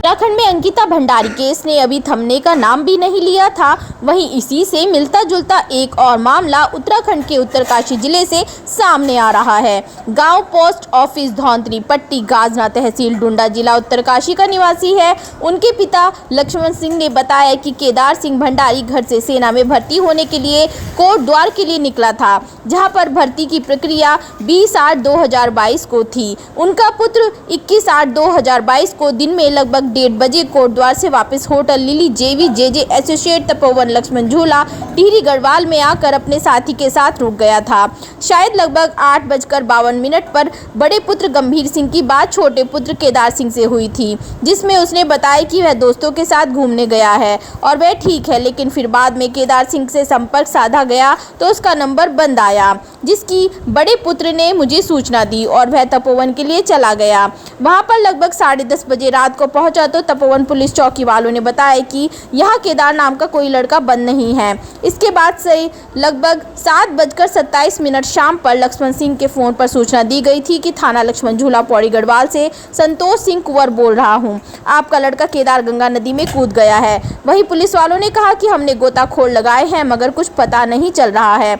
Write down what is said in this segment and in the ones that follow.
उत्तराखंड में अंकिता भंडारी केस ने अभी थमने का नाम भी नहीं लिया था। वहीं इसी से मिलता जुलता एक और मामला उत्तराखंड के उत्तरकाशी जिले से सामने आ रहा है। गांव पोस्ट ऑफिस धौंतरी पट्टी गाजना तहसील डुंडा जिला उत्तरकाशी का निवासी है। उनके पिता लक्ष्मण सिंह ने बताया कि केदार सिंह भंडारी घर से सेना में भर्ती होने के लिए कोट द्वार के लिए निकला था, जहां पर भर्ती की प्रक्रिया 20/8/2022 को थी। उनका पुत्र 21/8/2022 को दिन में लगभग 1:30 बजे कोटद्वार से वापस होटल लिली जेवी जेजे एसोसिएट तपोवन लक्ष्मण झूला टिहरी गढ़वाल में आकर अपने साथी के साथ रुक गया था। शायद लगभग 8:52 पर बड़े पुत्र गंभीर सिंह की बात छोटे पुत्र केदार सिंह से हुई थी, जिसमें उसने बताया कि वह दोस्तों के साथ घूमने गया है और वह ठीक है, लेकिन फिर बाद में केदार सिंह से संपर्क साधा गया तो उसका नंबर बंद आया, जिसकी बड़े पुत्र ने मुझे सूचना दी और वह तपोवन के लिए चला गया। वहां पर लगभग 10:30 बजे रात को पहुंचा तो तपोवन पुलिस चौकी वालों ने बताया कि यहाँ केदार नाम का कोई लड़का बंद नहीं है। इसके बाद से लगभग 7:27 शाम पर लक्ष्मण सिंह के फोन पर सूचना दी गई थी कि थाना लक्ष्मण झूला पौड़ी गढ़वाल से संतोष सिंह कुंवर बोल रहा हूँ, आपका लड़का केदार गंगा नदी में कूद गया है। वहीं पुलिस वालों ने कहा कि हमने गोताखोर लगाए हैं मगर कुछ पता नहीं चल रहा है।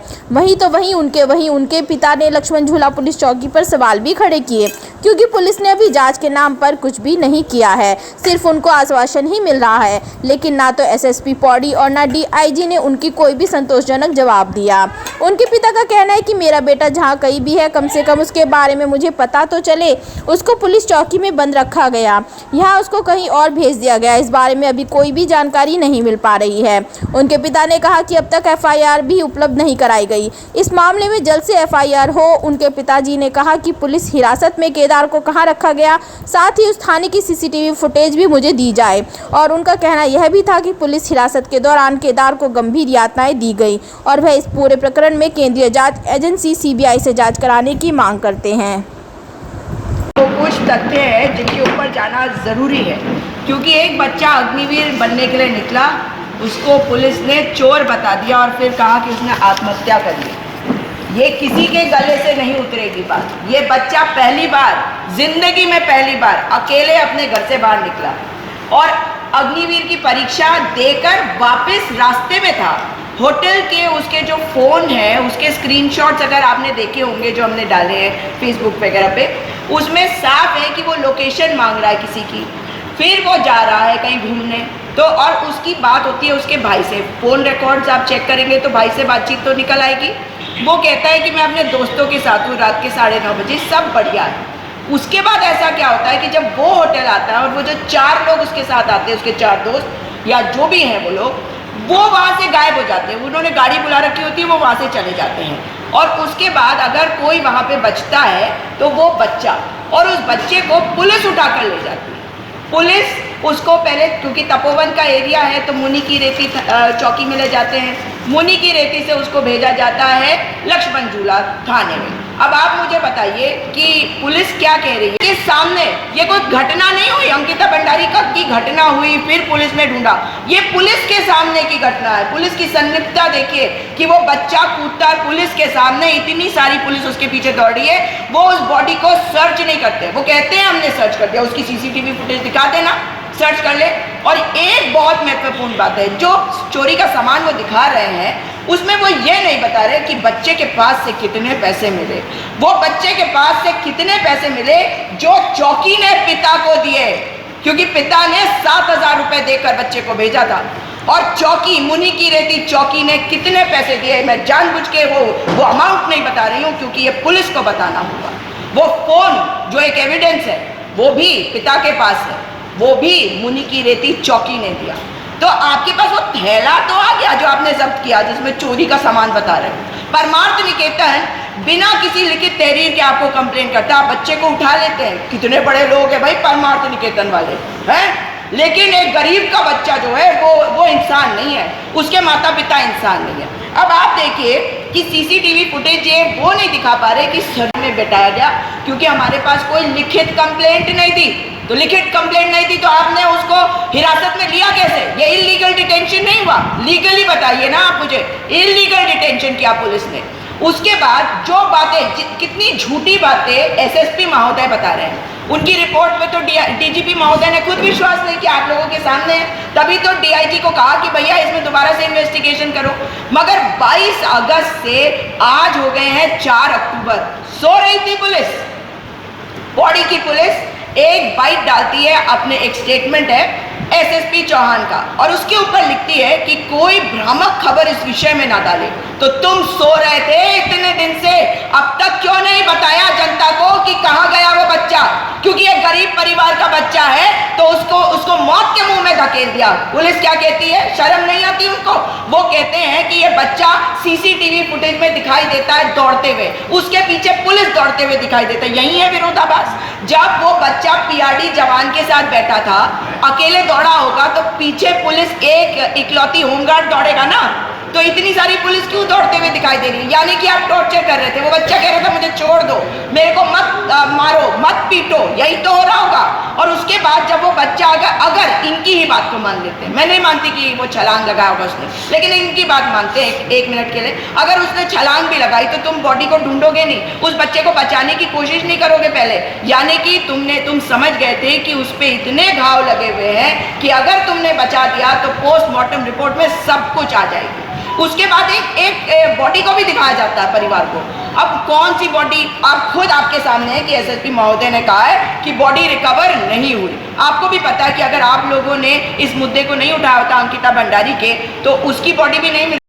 वहीं उनके पिता ने लक्ष्मण झूला पुलिस चौकी पर सवाल भी खड़े किए, क्योंकि पुलिस ने अभी जांच के नाम पर कुछ भी नहीं किया है, सिर्फ उनको आश्वासन ही मिल रहा है, लेकिन ना तो एसएसपी पौड़ी और ना डीआईजी ने उनकी कोई भी संतोषजनक जवाब दिया। उनके पिता का कहना है कि मेरा बेटा जहां कहीं भी है कम से कम उसके बारे में मुझे पता तो चले। उसको पुलिस चौकी में बंद रखा गया, यहाँ उसको कहीं और भेज दिया गया, इस बारे में अभी कोई भी जानकारी नहीं मिल पा रही है। उनके पिता ने कहा कि अब तक एफआईआर भी उपलब्ध नहीं कराई गई, इस मामले में जल्द से एफआईआर हो। उनके पिताजी ने कहा कि पुलिस हिरासत में केदार को कहां रखा गया, साथ ही उस थाने की सीसीटीवी फुटेज भी मुझे दी जाए। और उनका कहना यह भी था कि पुलिस हिरासत के दौरान केदार को गंभीर यातनाएं दी गई और वह इस पूरे प्रकरण में केंद्रीय जांच एजेंसी सीबीआई से जांच कराने की मांग करते हैं। तो कुछ तथ्य है जिनके ऊपर जाना ज़रूरी है, क्योंकि एक बच्चा अग्निवीर बनने के लिए निकला, उसको पुलिस ने चोर बता दिया और फिर कहा कि उसने आत्महत्या कर ली। ये किसी के गले से नहीं उतरेगी बात। ये बच्चा पहली बार जिंदगी में अकेले अपने घर से बाहर निकला और अग्निवीर की परीक्षा देकर वापस रास्ते में था। होटल के उसके जो फ़ोन है उसके स्क्रीनशॉट्स अगर आपने देखे होंगे जो हमने डाले हैं फेसबुक वगैरह पे, उसमें साफ है कि वो लोकेशन मांग रहा है किसी की, फिर वो जा रहा है कहीं घूमने। तो और उसकी बात होती है उसके भाई से, फ़ोन रिकॉर्ड्स आप चेक करेंगे तो भाई से बातचीत तो निकल आएगी। वो कहता है कि मैं अपने दोस्तों के साथ हूँ, रात के 9:30 बजे, सब बढ़िया है। उसके बाद ऐसा क्या होता है कि जब वो होटल आता है और वो जो 4 लोग उसके साथ आते हैं, उसके 4 दोस्त या जो भी हैं वो लोग, वो वहाँ से गायब हो जाते हैं। उन्होंने गाड़ी बुला रखी होती है, वो वहाँ से चले जाते हैं। और उसके बाद अगर कोई वहाँ पे बचता है तो वो बच्चा, और उस बच्चे को पुलिस उठा कर ले जाती है। पुलिस उसको पहले, क्योंकि तपोवन का एरिया है तो मुनि की रेती चौकी में ले जाते हैं, मुनि की रेती से उसको भेजा जाता है लक्ष्मण झूला थाने में। अब आप मुझे बताइए कि पुलिस क्या कह रही है कि सामने ये कोई घटना नहीं हुई, अंकिता भंडारी का की घटना हुई फिर पुलिस ने ढूंढा, ये पुलिस के सामने की घटना है। पुलिस की संलिप्तता देखिए कि वो बच्चा कूदता है पुलिस के सामने, इतनी सारी पुलिस उसके पीछे दौड़ रही है, वो उस बॉडी को सर्च नहीं करते। वो कहते हैं हमने सर्च कर दिया, उसकी सीसीटीवी फुटेज दिखा देना, सर्च कर ले। और एक बहुत महत्वपूर्ण बात है, जो चोरी का सामान वो दिखा रहे हैं उसमें वो ये नहीं बता रहे कि बच्चे के पास से कितने पैसे मिले। वो बच्चे के पास से कितने पैसे मिले जो चौकी ने पिता को दिए, क्योंकि पिता ने 7,000 रुपए देकर बच्चे को भेजा था। और चौकी, मुनि की रेती चौकी ने कितने पैसे दिए, मैं जानबूझ के वो अमाउंट नहीं बता रही हूँ, क्योंकि ये पुलिस को बताना होगा। वो फोन जो एक एविडेंस है वो भी पिता के पास है, वो भी मुनि की रेती चौकी ने दिया। तो आपके पास वो थैला तो आ गया जो आपने जब्त किया, जिसमें चोरी का सामान बता रहे हैं। परमार्थ निकेतन बिना किसी लिखित तहरीर के आपको कंप्लेंट करता, आप बच्चे को उठा लेते हैं। कितने बड़े लोग हैं भाई परमार्थ निकेतन वाले हैं, लेकिन एक गरीब का बच्चा जो है वो इंसान नहीं है, उसके माता पिता इंसान नहीं है। अब आप देखिए कि सीसीटीवी फुटेज ये वो नहीं दिखा पा रहे कि सर में बैठाया गया, क्योंकि हमारे पास कोई लिखित कंप्लेंट नहीं थी। तो लिखित कंप्लेंट नहीं थी तो आपने उसको हिरासत में लिया कैसे? ये इलीगल डिटेंशन नहीं हुआ, लीगली बताइए ना आप मुझे। इलीगल डिटेंशन किया पुलिस ने। उसके बाद जो बातें, कितनी झूठी बातें एसएसपी महोदय बता रहे हैं, उनकी रिपोर्ट में तो डीजीपी महोदय ने खुद विश्वास नहीं किया, आप लोगों के सामने है। तभी तो डीआईजी को कहा कि भैया इसमें दोबारा से इन्वेस्टिगेशन करो। मगर 22 अगस्त से आज हो गए हैं 4 अक्टूबर, सो रही थी पुलिस। बॉडी की पुलिस एक बाइट डालती है, अपने एक स्टेटमेंट है एसएसपी चौहान का, और उसके ऊपर लिखती है कि कोई भ्रामक खबर इस विषय में ना डाले। तो तुम सो रहे थे इतने दिन से, अब तक क्यों नहीं बताया जनता को कि कहाँ गया वो बच्चा? क्योंकि ये गरीब परिवार का बच्चा है तो उसको मौत के मुंह में धकेल दिया। पुलिस क्या कहती है, शर्म नहीं आती उनको? वो कहते हैं कि ये बच्चा सीसीटीवी फुटेज में दिखाई देता है दौड़ते हुए, उसके पीछे पुलिस दौड़ते हुए दिखाई देता है। यही है विरोधाभास। जब वो बच्चा पीआरडी जवान के साथ बैठा था, अकेले दौड़ा होगा तो पीछे पुलिस एक इकलौती होमगार्ड दौड़ेगा ना, तो इतनी सारी पुलिस क्यों दौड़ते हुए दिखाई दे रही है? यानी कि आप टॉर्चर कर रहे थे। वो बच्चा कह रहा था मुझे छोड़ दो, मेरे को मत मारो, मत पीटो, यही तो हो रहा होगा। और उसके बाद जब वो बच्चा अगर इनकी ही बात को मान लेते हैं, मैं नहीं मानती कि वो छलांग लगाया होगा उसने, लेकिन इनकी बात मानते हैं एक मिनट के लिए, अगर उसने छलांग भी लगाई तो तुम बॉडी को ढूंढोगे नहीं, उस बच्चे को बचाने की कोशिश नहीं करोगे पहले। यानी कि तुम समझ गए थे कि उस पर इतने घाव लगे हुए हैं कि अगर तुमने बचा दिया तो पोस्टमार्टम रिपोर्ट में सब कुछ आ जाएगी। उसके बाद एक बॉडी को भी दिखाया जाता है परिवार को। अब कौन सी बॉडी? आप खुद आपके सामने है कि एसएसपी महोदय ने कहा है कि बॉडी रिकवर नहीं हुई। आपको भी पता है कि अगर आप लोगों ने इस मुद्दे को नहीं उठाया होता अंकिता भंडारी के, तो उसकी बॉडी भी नहीं मिली।